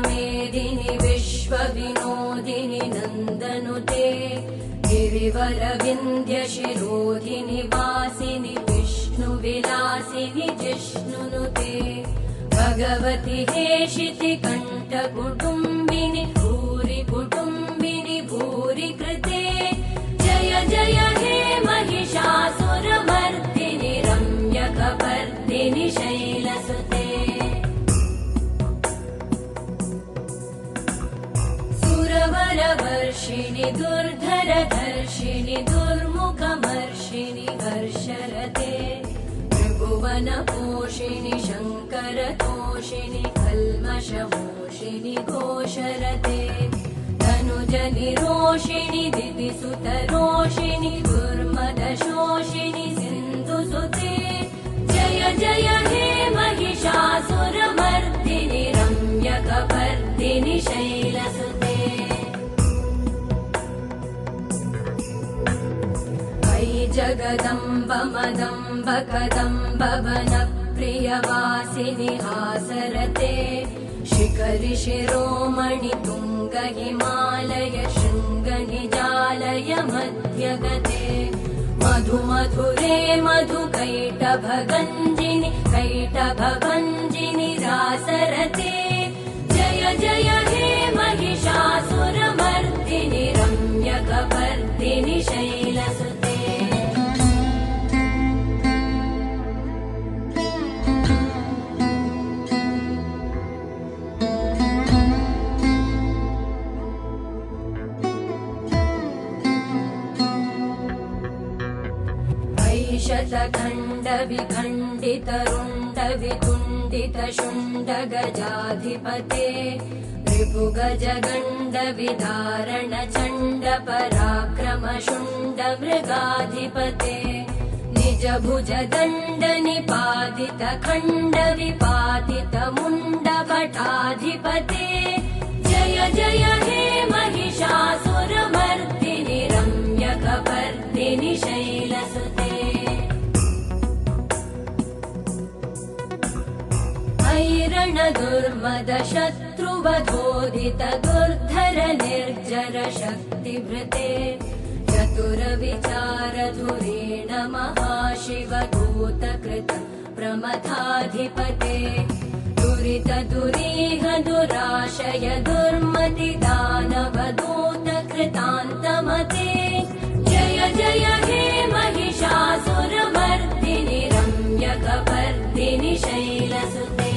मेदिनि विश्वविनोदिनि नन्दनुते गिरिवरविन्ध्यशिरोधिनि वासिनि विष्णुविलासिनि जिष्णुनुते भगवति हेशिति कण्ठकुटुम्बिनि भूरि कुटुम्बिनि भूरि कृते जय जय हे महिषासुरमर्दिनि रम्यकपर्दिनि शैलसुते सुरवरवर्षिणि दुर्धरधर्षिणि दुर्मुखमर्षिणि हर्षरते त्रिभुवनपोषिणि शङ्करतोषिणि कल्मषमोषिणि घोषरते धनुजनिरोषिणि दिविसुतरोषिणि दुर्मदशोषिणि सिन्धुसुते जय जय हे महिषासुरमर्दिनि रम्यकपर्दिनि शैलसुते जगदम्ब मदम्ब कदम्ब वनप्रियवासिनि हासरते शिखरि शिरोमणि तुङ्ग हिमालय शृङ्ग निजालय मध्यगते मधु मधुरे मधुकैटभगञ्जिनि कैटभभञ्जिनि रासरते जय जय हे महिषासुरमर्दिनि रम्यकपर्दिनि शैलसुते शतखण्ड विखण्डित रुण्ड वितुण्डित शुण्ड गजाधिपते रिपुगज गण्ड विदारण चण्ड पराक्रम शुण्ड मृगाधिपते निज भुज दण्ड निपातित खण्ड विपातित मुण्ड भटाधिपते जय जय हे महिषासुरमर्दिनि रम्यकपर्दिनि शैलसुते ऐरण दुर्मद शत्रुवधोदित दुर्धर निर्जर शक्तिभृते चतुर विचार धुरेण महाशिव दूतकृत प्रमथाधिपते दुरित दुरीह दुराशय दुर्मति दानव दूतकृतान्तमते जय जय हे महिषासुरमर्दिनि रम्यकपर्दिनि शैलसुते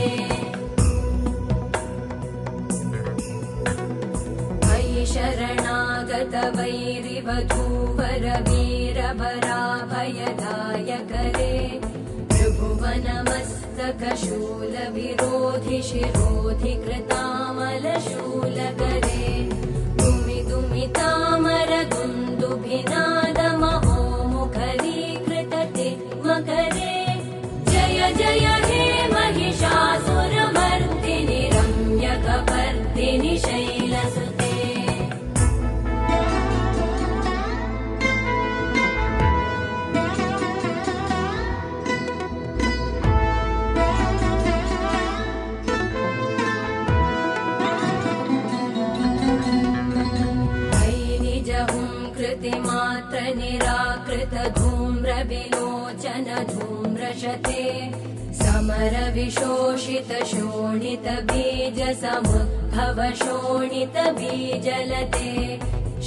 शरणागत वैरिवधूवर वीरभराभयदायकरे त्रिभुवनमस्तक शूल विरोधि शिरोधि कृतामलशूलकरे दुमि दुमि तामर दुन्दुभिनाद महोमुखरीकृतते मकरे जय जय हे महिषासुरमर्दिनि रम्यकपर्दिनि शैलसुते मात्र निराकृत धूम्र विलोचन धूम्रशते समर विशोषित शोणित बीज समुद्भव शोणित बीजलते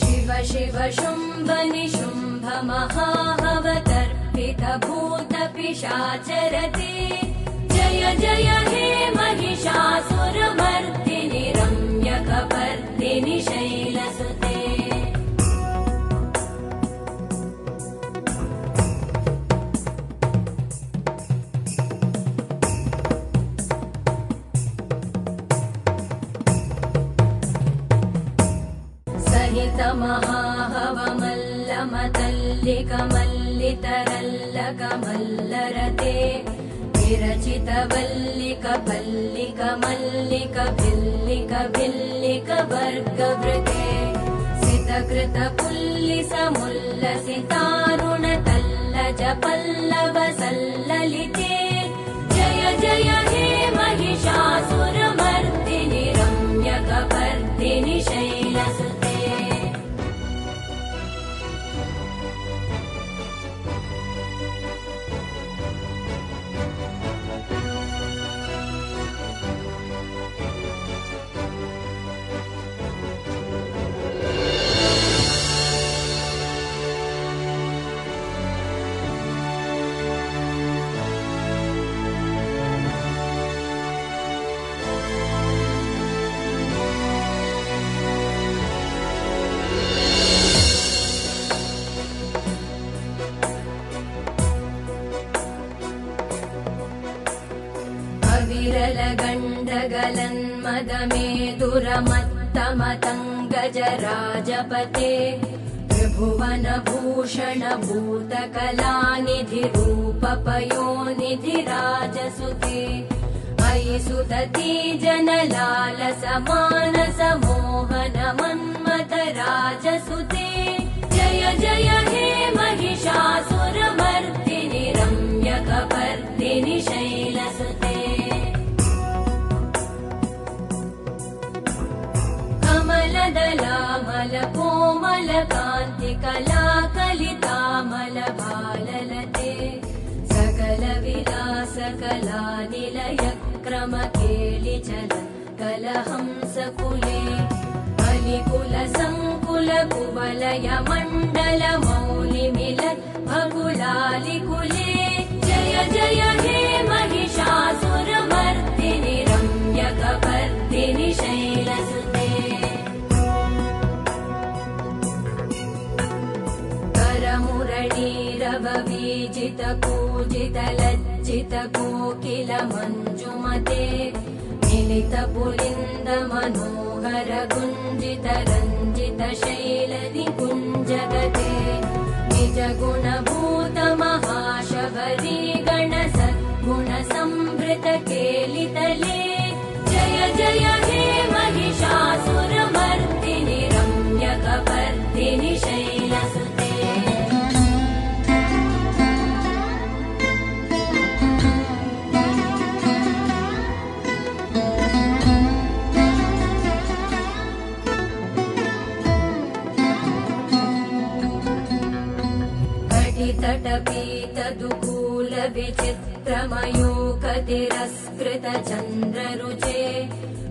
शिव शिव शुम्भ निशुम्भ महाहवतर्पित भूत पिशाचरते जय जय हे महिषासुरमर्दिनि रम्यकपर्दिनि शैलसुते महाहवमल्लमतल्लिकमल्लितरल्लकमल्लरते विरचित वल्लिक पल्लिक मल्लिक भिल्लिक भिल्लिक वर्गवृते सितकृत पुल्लिस मुल्लसितारुण तल्लज पल्लव सल्ललिते जय जय हे महिषासुरमर्दिनि रम्य मदमेदुरमत्तमतङ्गजराजपते त्रिभुवनभूषण भूतकलानिधिरूपपयोनिधिराजसुते अयि सुदती जनलालसमानसमोहन मन्मथराजसुते जय जय हे महिषासुरमर्दिनि रम्यकपर्दिनि शैलसुते कमलदलामलकोमलकान्तिकलाकलितामलभाललते सकलविलासकलानिलयक्रमकेलिचल कलहंसकुले अलिकुलसङ्कुलकुवलयमण्डलमौलिमिलत् भकुलालिकुले जय जय हे महिषासुरमर्दिनि रम्यकपर्दिनि शैलसुते करमुरळीरववीजितकूजितलज्जितकोकिल मञ्जुमते मिलितपुलिन्दमनोहर गुञ्जितरञ्जित शैलनिकुञ्जगते निजगुणभूतमहाशबरी गणसद्गुणसंभृतकेलितले जय जय हे महिषासुरमर्दिनि रम्यकपर्दिनि शैलसुते तटपीतदुकूलविचित्रमयूकतिरस्कृतचन्द्ररुचे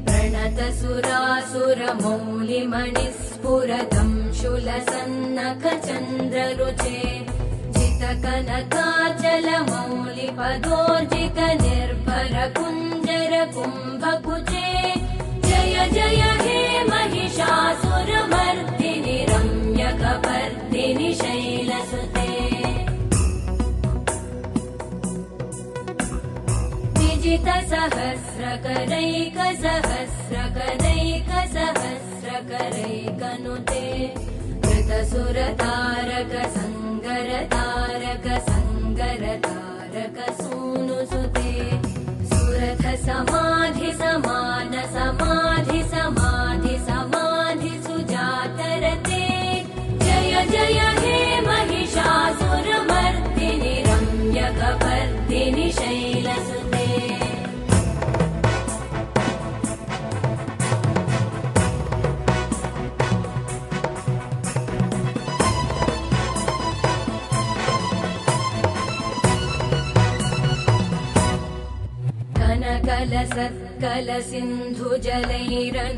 प्रणतसुरासुरमौलिमणिस्फुरतं शूलसन्नखचन्द्ररुचे जितकनकाचलमौलिपदोर्जितनिर्भरकुञ्जरकुम्भकुचे जय जय हे महिषासुरमर्दिनि रम्यकपर्दिनि शैलसुते सहस्रकरैकसहस्रकरैकसहस्रकरैकनुते कृतसुरतारक संगरतारक संगरतारक सूनुसुते सुरथ समाधि समान समाधि समाधि समाधि सुजातरते जय जय हे महिषासुरमर्दिनि रम्यकपर्दिनि शैलसुते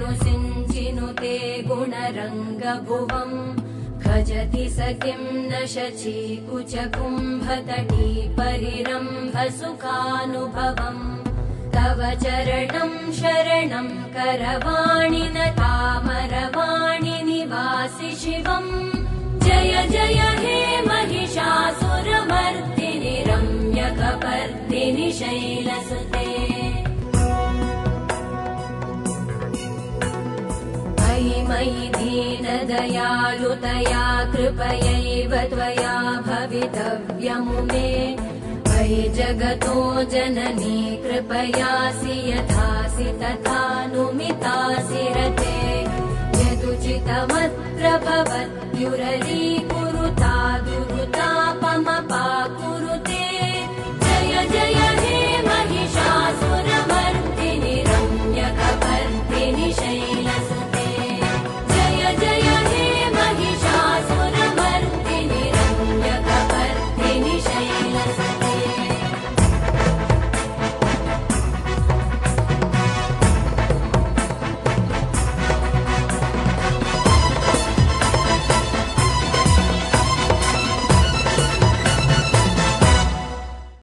कलसत्कलसिन्धुजलैरनुसिञ्चिनुते गुणरङ्गभुवम् खजति स किं न शचीकुचकुम्भतटी परिरम्भसुखानुभवम् तव चरणं शरणं करवाणि न तामरवाणि निवासि शिवम् जय जय हे महिषासुरमर्दिनि रम्यकपर्दिनि शैलसुते अयि मयि दीनदयालुतया कृपयैव त्वया भवितव्यमुमे अयि जगतो जननी कृपयासि यथासि तथानुमितासि रते यदुचितमत्र भवत्युरली